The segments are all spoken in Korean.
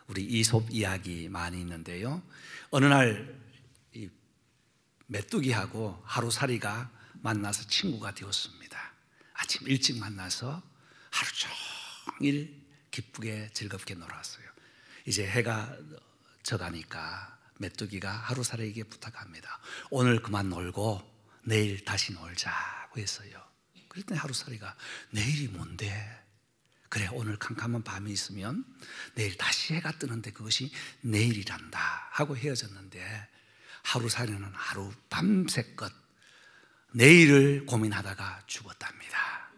우리 이솝 이야기 많이 있는데요. 어느 날 이 메뚜기하고 하루살이가 만나서 친구가 되었습니다. 아침 일찍 만나서 하루 종일 기쁘게 즐겁게 놀았어요. 이제 해가 져가니까 메뚜기가 하루살이에게 부탁합니다. 오늘 그만 놀고 내일 다시 놀자고 했어요. 그랬더니 하루살이가 내일이 뭔데? 그래, 오늘 캄캄한 밤이 있으면 내일 다시 해가 뜨는데 그것이 내일이란다 하고 헤어졌는데, 하루살이는 하루 밤새껏 내일을 고민하다가 죽었답니다.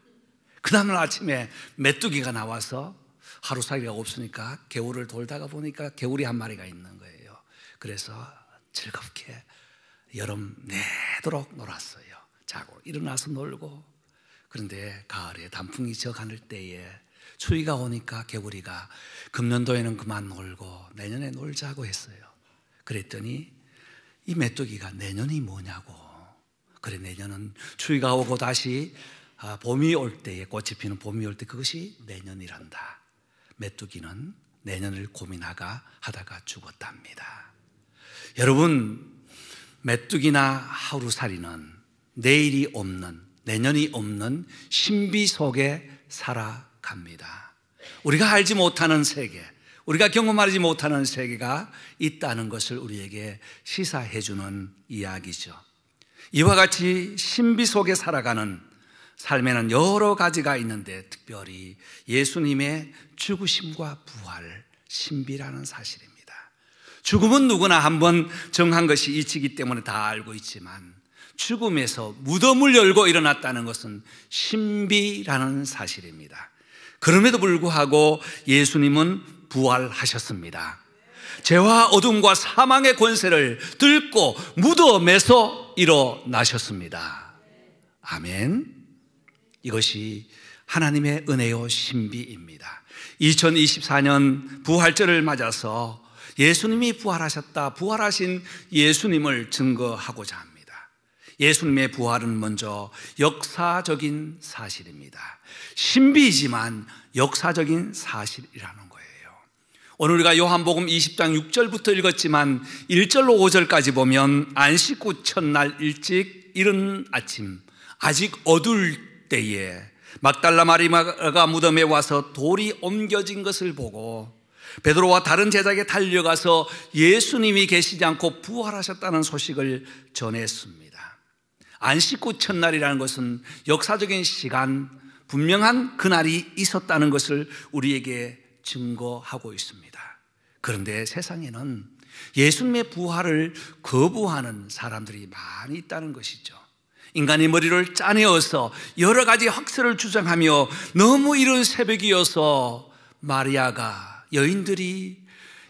그 다음날 아침에 메뚜기가 나와서 하루살이가 없으니까 개울을 돌다가 보니까 개울이 한 마리가 있는 거예요. 그래서 즐겁게 여름 내도록 놀았어요. 자고 일어나서 놀고. 그런데 가을에 단풍이 져가는 때에 추위가 오니까 개구리가 금년도에는 그만 놀고 내년에 놀자고 했어요. 그랬더니 이 메뚜기가 내년이 뭐냐고. 그래, 내년은 추위가 오고 다시 봄이 올 때에, 꽃이 피는 봄이 올 때 그것이 내년이란다. 메뚜기는 내년을 고민하다가 죽었답니다. 여러분, 메뚜기나 하루살이는 내일이 없는, 내년이 없는 신비 속에 살아갑니다. 우리가 알지 못하는 세계, 우리가 경험하지 못하는 세계가 있다는 것을 우리에게 시사해 주는 이야기죠. 이와 같이 신비 속에 살아가는 삶에는 여러 가지가 있는데, 특별히 예수님의 죽으심과 부활, 신비라는 사실입니다. 죽음은 누구나 한번 정한 것이 이치기 때문에 다 알고 있지만, 죽음에서 무덤을 열고 일어났다는 것은 신비라는 사실입니다. 그럼에도 불구하고 예수님은 부활하셨습니다. 죄와 어둠과 사망의 권세를 뚫고 무덤에서 일어나셨습니다. 아멘. 이것이 하나님의 은혜요 신비입니다. 2024년 부활절을 맞아서 예수님이 부활하셨다, 부활하신 예수님을 증거하고자 합니다. 예수님의 부활은 먼저 역사적인 사실입니다. 신비이지만 역사적인 사실이라는 거예요. 오늘 우리가 요한복음 20장 6절부터 읽었지만 1절로 5절까지 보면, 안식 후 첫날 일찍 이른 아침 아직 어두울 때에 막달라 마리아가 무덤에 와서 돌이 옮겨진 것을 보고 베드로와 다른 제자에게 달려가서 예수님이 계시지 않고 부활하셨다는 소식을 전했습니다. 안식 후 첫날이라는 것은 역사적인 시간, 분명한 그날이 있었다는 것을 우리에게 증거하고 있습니다. 그런데 세상에는 예수님의 부활을 거부하는 사람들이 많이 있다는 것이죠. 인간의 머리를 짜내어서 여러 가지 학설을 주장하며 너무 이른 새벽이어서 마리아가, 여인들이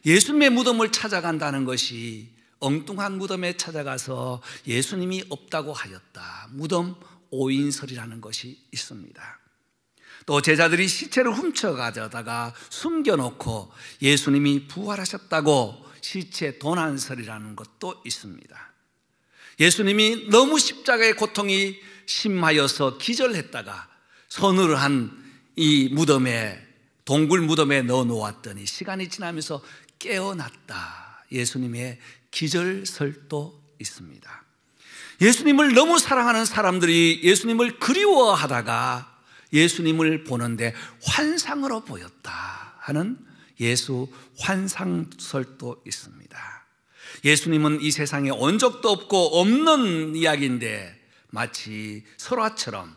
예수님의 무덤을 찾아간다는 것이 엉뚱한 무덤에 찾아가서 예수님이 없다고 하였다, 무덤 오인설이라는 것이 있습니다. 또 제자들이 시체를 훔쳐가져다가 숨겨놓고 예수님이 부활하셨다고 시체 도난설이라는 것도 있습니다. 예수님이 너무 십자가의 고통이 심하여서 기절했다가 서늘한 이 무덤에, 동굴 무덤에 넣어 놓았더니 시간이 지나면서 깨어났다, 예수님의 기절설도 있습니다. 예수님을 너무 사랑하는 사람들이 예수님을 그리워하다가 예수님을 보는데 환상으로 보였다 하는 예수 환상설도 있습니다. 예수님은 이 세상에 온 적도 없고 없는 이야기인데 마치 설화처럼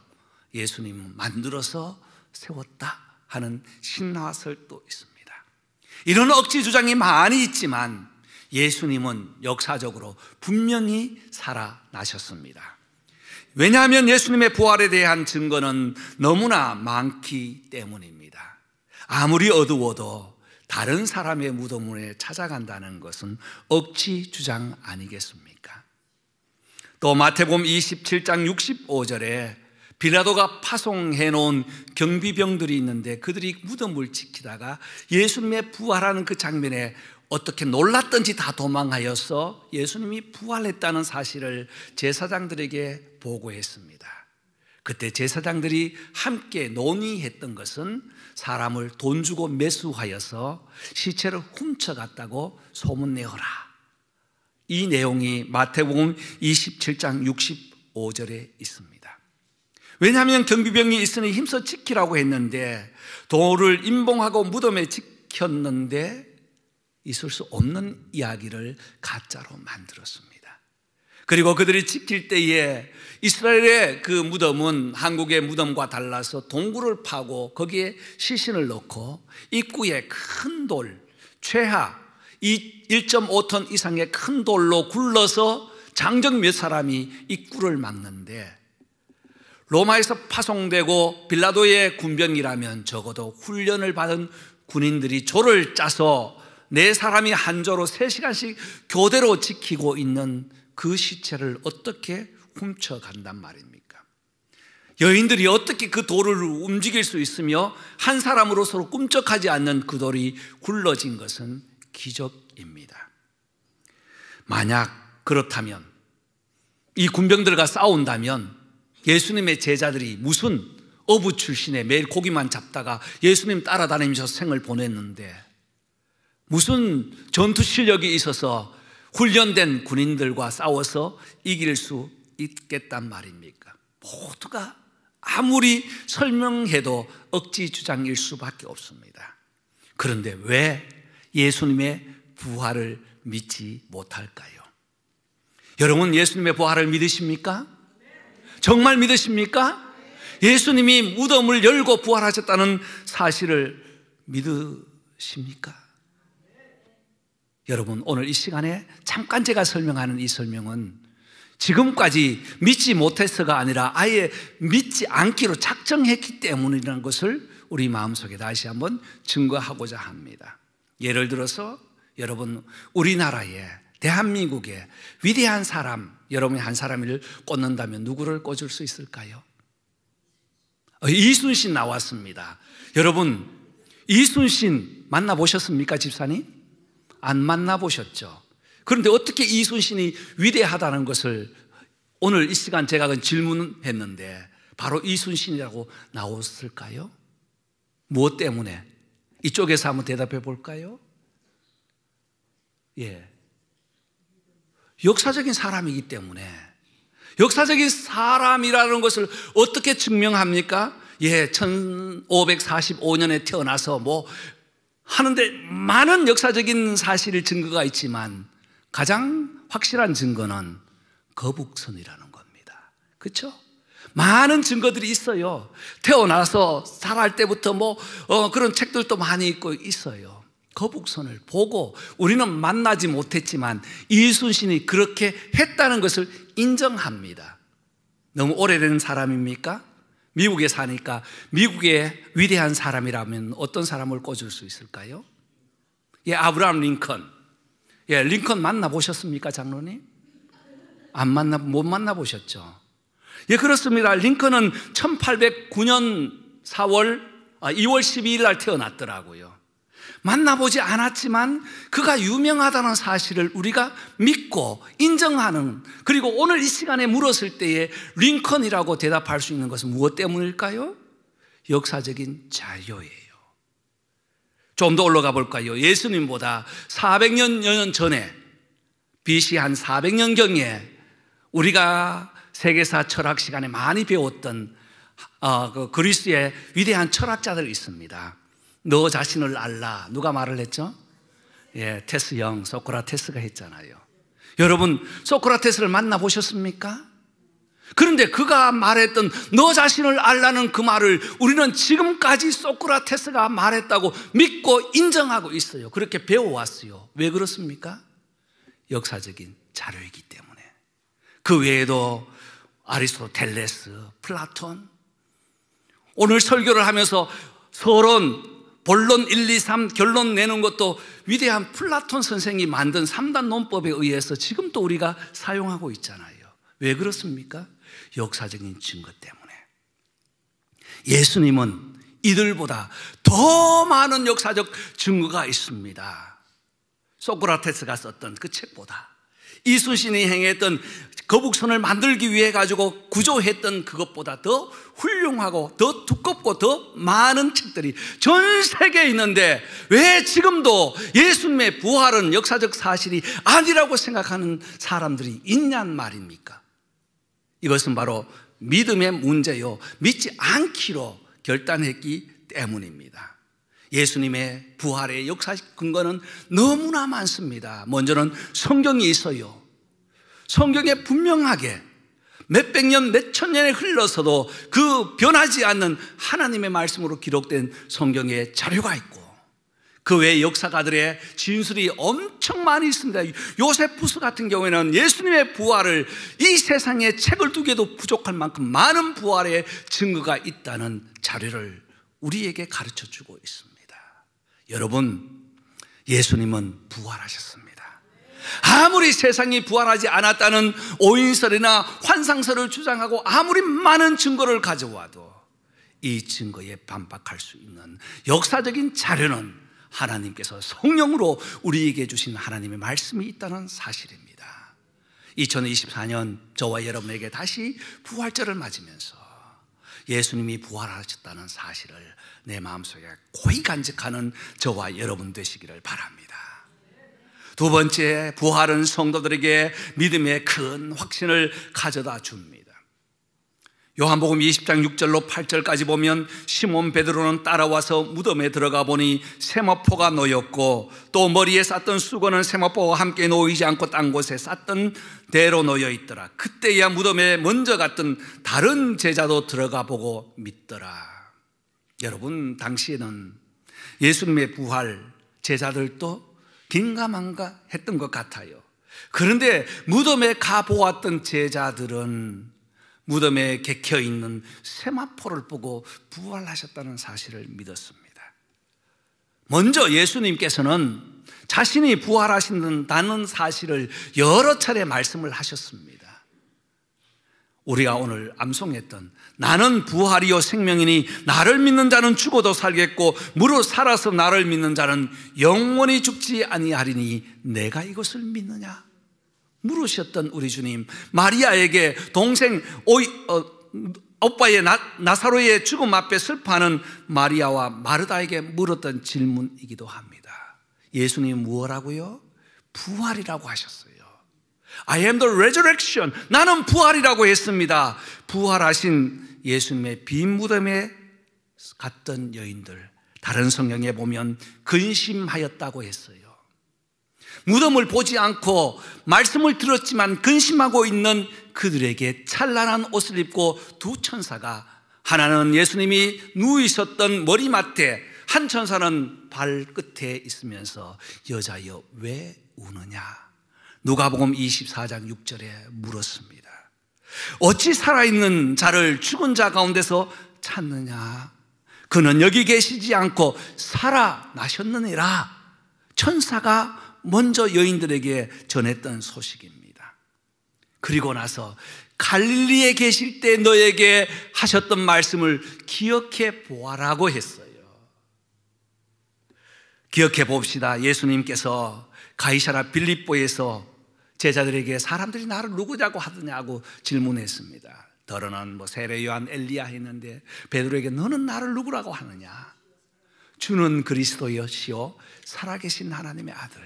예수님은 만들어서 세웠다 하는 신화설도 있습니다. 이런 억지 주장이 많이 있지만 예수님은 역사적으로 분명히 살아나셨습니다. 왜냐하면 예수님의 부활에 대한 증거는 너무나 많기 때문입니다. 아무리 어두워도 다른 사람의 무덤에 찾아간다는 것은 억지 주장 아니겠습니까? 또 마태복음 27장 65절에 빌라도가 파송해 놓은 경비병들이 있는데 그들이 무덤을 지키다가 예수님의 부활하는 그 장면에 어떻게 놀랐던지 다 도망하여서 예수님이 부활했다는 사실을 제사장들에게 보고했습니다. 그때 제사장들이 함께 논의했던 것은 사람을 돈 주고 매수하여서 시체를 훔쳐갔다고 소문내어라. 이 내용이 마태복음 27장 65절에 있습니다. 왜냐하면 경비병이 있으니 힘써 지키라고 했는데 돌을 임봉하고 무덤에 지켰는데 있을 수 없는 이야기를 가짜로 만들었습니다. 그리고 그들이 지킬 때에 이스라엘의 그 무덤은 한국의 무덤과 달라서 동굴을 파고 거기에 시신을 넣고 입구에 큰 돌, 최하 1.5톤 이상의 큰 돌로 굴러서 장정 몇 사람이 입구를 막는데, 로마에서 파송되고 빌라도의 군병이라면 적어도 훈련을 받은 군인들이 조를 짜서 4사람이 한 조로 3시간씩 교대로 지키고 있는 그 시체를 어떻게 훔쳐간단 말입니까? 여인들이 어떻게 그 돌을 움직일 수 있으며 한 사람으로서 꿈쩍하지 않는 그 돌이 굴러진 것은 기적입니다. 만약 그렇다면, 이 군병들과 싸운다면 예수님의 제자들이 무슨 어부 출신에 매일 고기만 잡다가 예수님 따라다니면서 생을 보냈는데 무슨 전투 실력이 있어서 훈련된 군인들과 싸워서 이길 수 있겠단 말입니까? 모두가 아무리 설명해도 억지 주장일 수밖에 없습니다. 그런데 왜 예수님의 부활을 믿지 못할까요? 여러분, 예수님의 부활을 믿으십니까? 정말 믿으십니까? 예수님이 무덤을 열고 부활하셨다는 사실을 믿으십니까? 여러분, 오늘 이 시간에 잠깐 제가 설명하는 이 설명은 지금까지 믿지 못해서가 아니라 아예 믿지 않기로 작정했기 때문이라는 것을 우리 마음속에 다시 한번 증거하고자 합니다. 예를 들어서 여러분, 우리나라에, 대한민국에 위대한 사람, 여러분이 한 사람을 꽂는다면 누구를 꽂을 수 있을까요? 이순신 나왔습니다. 여러분, 이순신 만나보셨습니까, 집사님? 안 만나보셨죠? 그런데 어떻게 이순신이 위대하다는 것을 오늘 이 시간 제가 질문했는데 바로 이순신이라고 나왔을까요? 무엇 때문에? 이쪽에서 한번 대답해 볼까요? 예. 역사적인 사람이기 때문에. 역사적인 사람이라는 것을 어떻게 증명합니까? 예, 1545년에 태어나서 뭐 하는데 많은 역사적인 사실 증거가 있지만 가장 확실한 증거는 거북선이라는 겁니다. 그렇죠? 많은 증거들이 있어요. 태어나서 살아갈 때부터 그런 책들도 많이 있고 있어요. 거북선을 보고 우리는 만나지 못했지만 이순신이 그렇게 했다는 것을 인정합니다. 너무 오래된 사람입니까? 미국에 사니까 미국의 위대한 사람이라면 어떤 사람을 꽂을 수 있을까요? 예, 아브라함 링컨. 예, 링컨 만나보셨습니까, 장로님? 못 만나보셨죠? 예, 그렇습니다. 링컨은 1809년 2월 12일 날 태어났더라고요. 만나보지 않았지만 그가 유명하다는 사실을 우리가 믿고 인정하는, 그리고 오늘 이 시간에 물었을 때에 링컨이라고 대답할 수 있는 것은 무엇 때문일까요? 역사적인 자료예요. 좀 더 올라가 볼까요? 예수님보다 400년 전에 BC 한 400년경에 우리가 세계사 철학 시간에 많이 배웠던 그리스의 위대한 철학자들이 있습니다. 너 자신을 알라. 누가 말을 했죠? 예, 테스 형, 소크라테스가 했잖아요. 여러분, 소크라테스를 만나보셨습니까? 그런데 그가 말했던 너 자신을 알라는 그 말을 우리는 지금까지 소크라테스가 말했다고 믿고 인정하고 있어요. 그렇게 배워왔어요. 왜 그렇습니까? 역사적인 자료이기 때문에. 그 외에도 아리스토텔레스, 플라톤, 오늘 설교를 하면서 서론, 본론 1, 2, 3 결론 내는 것도 위대한 플라톤 선생이 만든 3단 논법에 의해서 지금도 우리가 사용하고 있잖아요. 왜 그렇습니까? 역사적인 증거 때문에. 예수님은 이들보다 더 많은 역사적 증거가 있습니다. 소크라테스가 썼던 그 책보다. 이순신이 행했던 거북선을 만들기 위해 가지고 구조했던 그것보다 더 훌륭하고 더 두껍고 더 많은 책들이 전 세계에 있는데 왜 지금도 예수님의 부활은 역사적 사실이 아니라고 생각하는 사람들이 있냔 말입니까? 이것은 바로 믿음의 문제요, 믿지 않기로 결단했기 때문입니다. 예수님의 부활의 역사적 근거는 너무나 많습니다. 먼저는 성경이 있어요. 성경에 분명하게 몇백 년, 몇천 년에 흘러서도 그 변하지 않는 하나님의 말씀으로 기록된 성경의 자료가 있고, 그 외에 역사가들의 진술이 엄청 많이 있습니다. 요세푸스 같은 경우에는 예수님의 부활을 이 세상에 책을 두 개도 부족할 만큼 많은 부활의 증거가 있다는 자료를 우리에게 가르쳐 주고 있습니다. 여러분, 예수님은 부활하셨습니다. 아무리 세상이 부활하지 않았다는 오인설이나 환상설을 주장하고 아무리 많은 증거를 가져와도 이 증거에 반박할 수 있는 역사적인 자료는 하나님께서 성령으로 우리에게 주신 하나님의 말씀이 있다는 사실입니다. 2024년 저와 여러분에게 다시 부활절을 맞으면서 예수님이 부활하셨다는 사실을 내 마음속에 고이 간직하는 저와 여러분 되시기를 바랍니다. 두 번째, 부활은 성도들에게 믿음의 큰 확신을 가져다 줍니다. 요한복음 20장 6절로 8절까지 보면 시몬 베드로는 따라와서 무덤에 들어가 보니 세마포가 놓였고 또 머리에 쌌던 수건은 세마포와 함께 놓이지 않고 딴 곳에 쌌던 대로 놓여 있더라. 그때야 무덤에 먼저 갔던 다른 제자도 들어가 보고 믿더라. 여러분, 당시에는 예수님의 부활, 제자들도 긴가민가 했던 것 같아요. 그런데 무덤에 가보았던 제자들은 무덤에 객혀있는 세마포를 보고 부활하셨다는 사실을 믿었습니다. 먼저 예수님께서는 자신이 부활하신다는 사실을 여러 차례 말씀을 하셨습니다. 우리가 오늘 암송했던 나는 부활이요 생명이니 나를 믿는 자는 죽어도 살겠고 무릇 살아서 나를 믿는 자는 영원히 죽지 아니하리니 내가 이것을 믿느냐? 물으셨던 우리 주님, 마리아에게 동생 오빠의 나사로의 죽음 앞에 슬퍼하는 마리아와 마르다에게 물었던 질문이기도 합니다. 예수님 무엇라고요? 부활이라고 하셨어요. I am the resurrection. 나는 부활이라고 했습니다. 부활하신 예수님의 빈 무덤에 갔던 여인들, 다른 성경에 보면 근심하였다고 했어요. 무덤을 보지 않고 말씀을 들었지만 근심하고 있는 그들에게 찬란한 옷을 입고 두 천사가, 하나는 예수님이 누이셨던 머리맡에, 한 천사는 발끝에 있으면서 여자여 왜 우느냐? 누가복음 24장 6절에 물었습니다. 어찌 살아있는 자를 죽은 자 가운데서 찾느냐? 그는 여기 계시지 않고 살아나셨느니라. 천사가 먼저 여인들에게 전했던 소식입니다. 그리고 나서 갈릴리에 계실 때 너에게 하셨던 말씀을 기억해 보아라고 했어요. 기억해 봅시다. 예수님께서 가이사라 빌립보에서 제자들에게 사람들이 나를 누구냐고 하더냐고 질문했습니다. 더러는 세례 요한 엘리야 했는데 베드로에게 너는 나를 누구라고 하느냐? 주는 그리스도여시오 살아계신 하나님의 아들.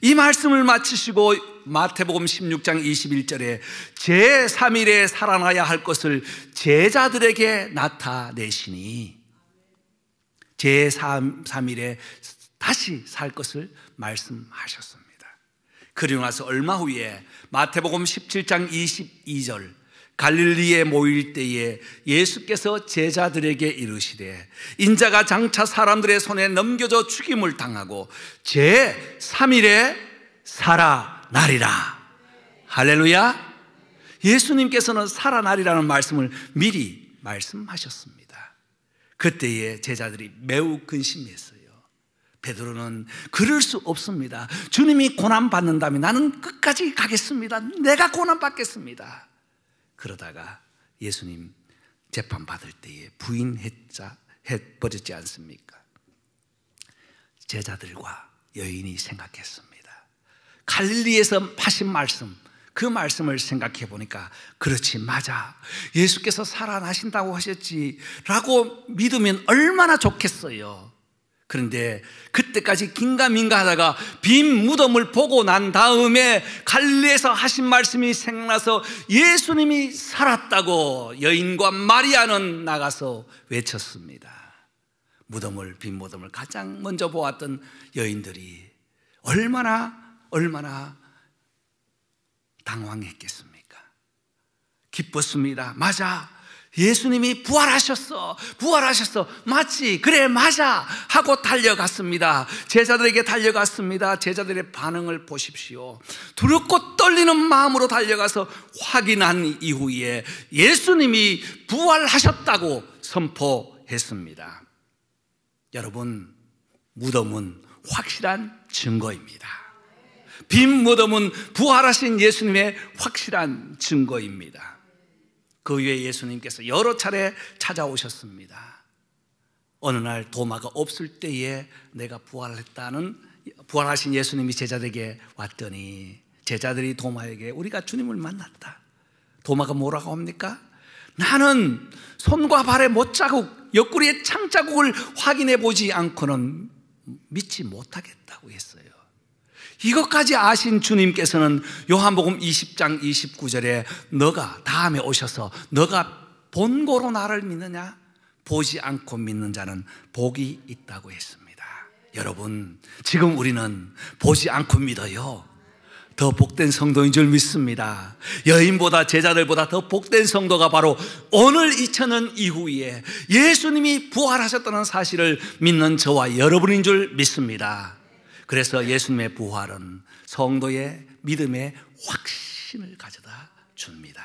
이 말씀을 마치시고 마태복음 16장 21절에 제3일에 살아나야 할 것을 제자들에게 나타내시니 제3일에 다시 살 것을 말씀하셨습니다. 그리고 나서 얼마 후에 마태복음 17장 22절 갈릴리에 모일 때에 예수께서 제자들에게 이르시되 인자가 장차 사람들의 손에 넘겨져 죽임을 당하고 제3일에 살아나리라. 할렐루야. 예수님께서는 살아나리라는 말씀을 미리 말씀하셨습니다. 그때에 제자들이 매우 근심했어요. 베드로는 그럴 수 없습니다. 주님이 고난받는다면 나는 끝까지 가겠습니다. 내가 고난받겠습니다. 그러다가 예수님 재판받을 때에 부인해버렸지 않습니까? 제자들과 여인이 생각했습니다. 갈릴리에서 하신 말씀, 그 말씀을 생각해 보니까 그렇지, 맞아, 예수께서 살아나신다고 하셨지 라고 믿으면 얼마나 좋겠어요. 그런데 그때까지 긴가민가 하다가 빈 무덤을 보고 난 다음에 갈릴리에서 하신 말씀이 생각나서 예수님이 살았다고 여인과 마리아는 나가서 외쳤습니다. 빈 무덤을 가장 먼저 보았던 여인들이 얼마나 당황했겠습니까? 기뻤습니다. 맞아, 예수님이 부활하셨어, 맞지, 그래, 맞아 하고 달려갔습니다. 제자들에게 달려갔습니다. 제자들의 반응을 보십시오. 두렵고 떨리는 마음으로 달려가서 확인한 이후에 예수님이 부활하셨다고 선포했습니다. 여러분, 무덤은 확실한 증거입니다. 빈 무덤은 부활하신 예수님의 확실한 증거입니다. 그 위에 예수님께서 여러 차례 찾아오셨습니다. 어느 날 도마가 없을 때에 내가 부활하신 예수님이 제자들에게 왔더니 제자들이 도마에게 우리가 주님을 만났다. 도마가 뭐라고 합니까? 나는 손과 발의 못자국, 옆구리의 창자국을 확인해 보지 않고는 믿지 못하겠다고 했어요. 이것까지 아신 주님께서는 요한복음 20장 29절에 너가 다음에 오셔서 너가 본고로 나를 믿느냐? 보지 않고 믿는 자는 복이 있다고 했습니다. 여러분, 지금 우리는 보지 않고 믿어요. 더 복된 성도인 줄 믿습니다. 여인보다, 제자들보다 더 복된 성도가 바로 오늘 2000년 이후에 예수님이 부활하셨다는 사실을 믿는 저와 여러분인 줄 믿습니다. 그래서 예수님의 부활은 성도의 믿음의 확신을 가져다 줍니다.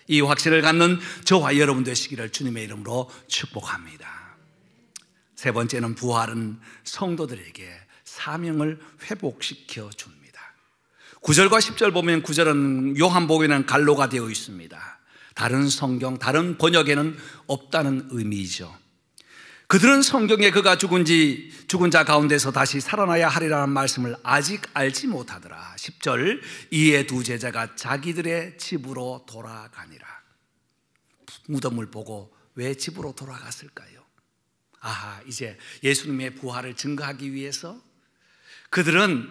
이 확신을 갖는 저와 여러분 되시기를 주님의 이름으로 축복합니다. 세 번째는 부활은 성도들에게 사명을 회복시켜 줍니다. 9절과 10절 보면 9절은 요한복음에는 갈로가 되어 있습니다. 다른 성경, 다른 번역에는 없다는 의미이죠. 그들은 성경에 그가 죽은 자 가운데서 다시 살아나야 하리라는 말씀을 아직 알지 못하더라. 10절, 이에 두 제자가 자기들의 집으로 돌아가니라. 무덤을 보고 왜 집으로 돌아갔을까요? 이제 예수님의 부활을 증거하기 위해서 그들은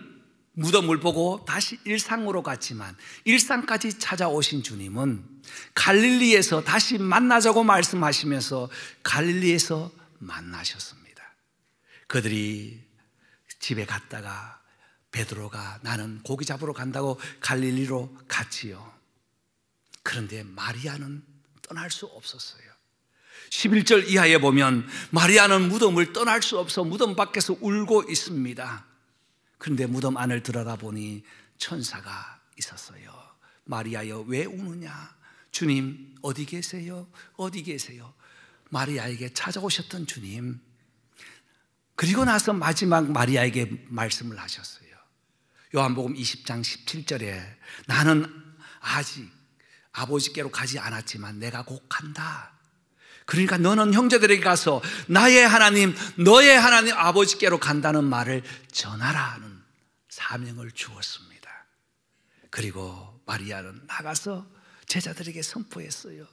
무덤을 보고 다시 일상으로 갔지만 일상까지 찾아오신 주님은 갈릴리에서 다시 만나자고 말씀하시면서 갈릴리에서 만나셨습니다. 그들이 집에 갔다가 베드로가 나는 고기 잡으러 간다고 갈릴리로 갔지요. 그런데 마리아는 떠날 수 없었어요. 11절 이하에 보면 마리아는 무덤을 떠날 수 없어 무덤 밖에서 울고 있습니다. 그런데 무덤 안을 들여다보니 천사가 있었어요. 마리아여, 왜 우느냐? 주님 어디 계세요? 어디 계세요? 마리아에게 찾아오셨던 주님. 그리고 나서 마지막 마리아에게 말씀을 하셨어요. 요한복음 20장 17절에 나는 아직 아버지께로 가지 않았지만 내가 곧 간다. 그러니까 너는 형제들에게 가서 나의 하나님, 너의 하나님 아버지께로 간다는 말을 전하라는 사명을 주었습니다. 그리고 마리아는 나가서 제자들에게 선포했어요.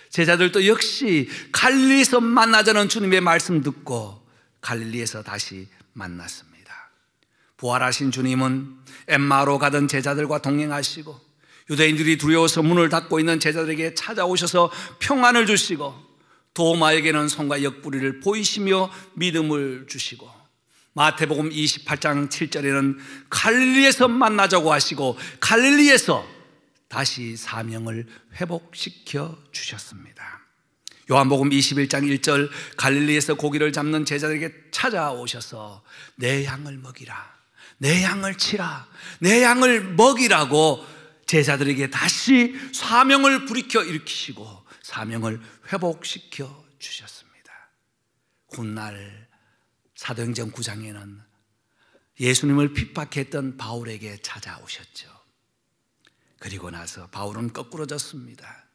제자들도 역시 갈릴리에서 만나자는 주님의 말씀 듣고 갈릴리에서 다시 만났습니다. 부활하신 주님은 엠마오로 가던 제자들과 동행하시고 유대인들이 두려워서 문을 닫고 있는 제자들에게 찾아오셔서 평안을 주시고 도마에게는 손과 옆구리를 보이시며 믿음을 주시고 마태복음 28장 7절에는 갈릴리에서 만나자고 하시고 갈릴리에서 다시 사명을 회복시켜 주셨습니다. 요한복음 21장 1절 갈릴리에서 고기를 잡는 제자들에게 찾아오셔서 내 양을 먹이라, 내 양을 치라, 내 양을 먹이라고 제자들에게 다시 사명을 불이켜 일으키시고 사명을 회복시켜 주셨습니다. 훗날 사도행전 9장에는 예수님을 핍박했던 바울에게 찾아오셨죠. 그리고 나서 바울은 거꾸로졌습니다.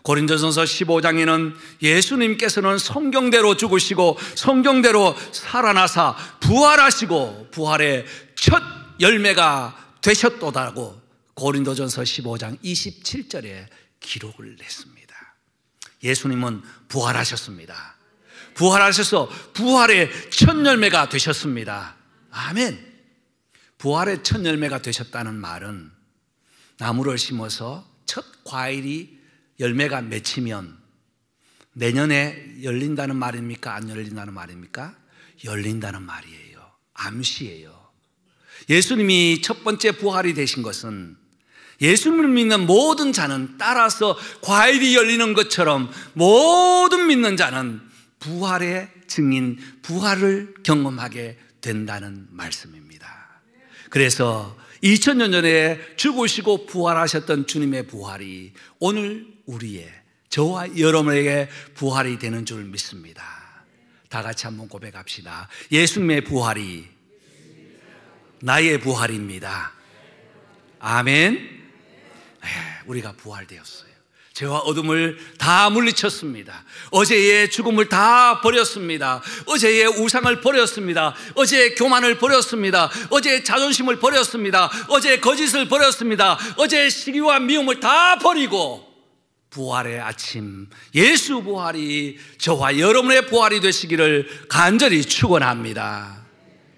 고린도전서 15장에는 예수님께서는 성경대로 죽으시고 성경대로 살아나사 부활하시고 부활의 첫 열매가 되셨도다고 고린도전서 15장 27절에 기록을 냈습니다. 예수님은 부활하셨습니다. 부활하셔서 부활의 첫 열매가 되셨습니다. 아멘. 부활의 첫 열매가 되셨다는 말은 나무를 심어서 첫 과일이 열매가 맺히면 내년에 열린다는 말입니까? 안 열린다는 말입니까? 열린다는 말이에요. 암시예요. 예수님이 첫 번째 부활이 되신 것은 예수님을 믿는 모든 자는 따라서 과일이 열리는 것처럼 모든 믿는 자는 부활의 증인, 부활을 경험하게 된다는 말씀입니다. 그래서 2000년 전에 죽으시고 부활하셨던 주님의 부활이 오늘 우리의, 저와 여러분에게 부활이 되는 줄 믿습니다. 다 같이 한번 고백합시다. 예수님의 부활이 나의 부활입니다. 아멘. 우리가 부활되었어요. 죄와 어둠을 다 물리쳤습니다. 어제의 죽음을 다 버렸습니다. 어제의 우상을 버렸습니다. 어제의 교만을 버렸습니다. 어제의 자존심을 버렸습니다. 어제의 거짓을 버렸습니다. 어제의 시기와 미움을 다 버리고 부활의 아침, 예수 부활이 저와 여러분의 부활이 되시기를 간절히 축원합니다.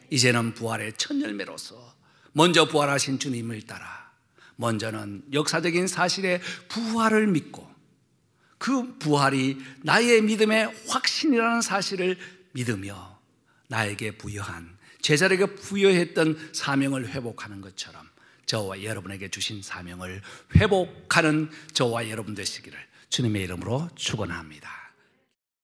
이제는 부활의 첫 열매로서 먼저 부활하신 주님을 따라 먼저는 역사적인 사실의 부활을 믿고 그 부활이 나의 믿음의 확신이라는 사실을 믿으며 나에게 부여한, 제자에게 부여했던 사명을 회복하는 것처럼 저와 여러분에게 주신 사명을 회복하는 저와 여러분 되시기를 주님의 이름으로 축원합니다.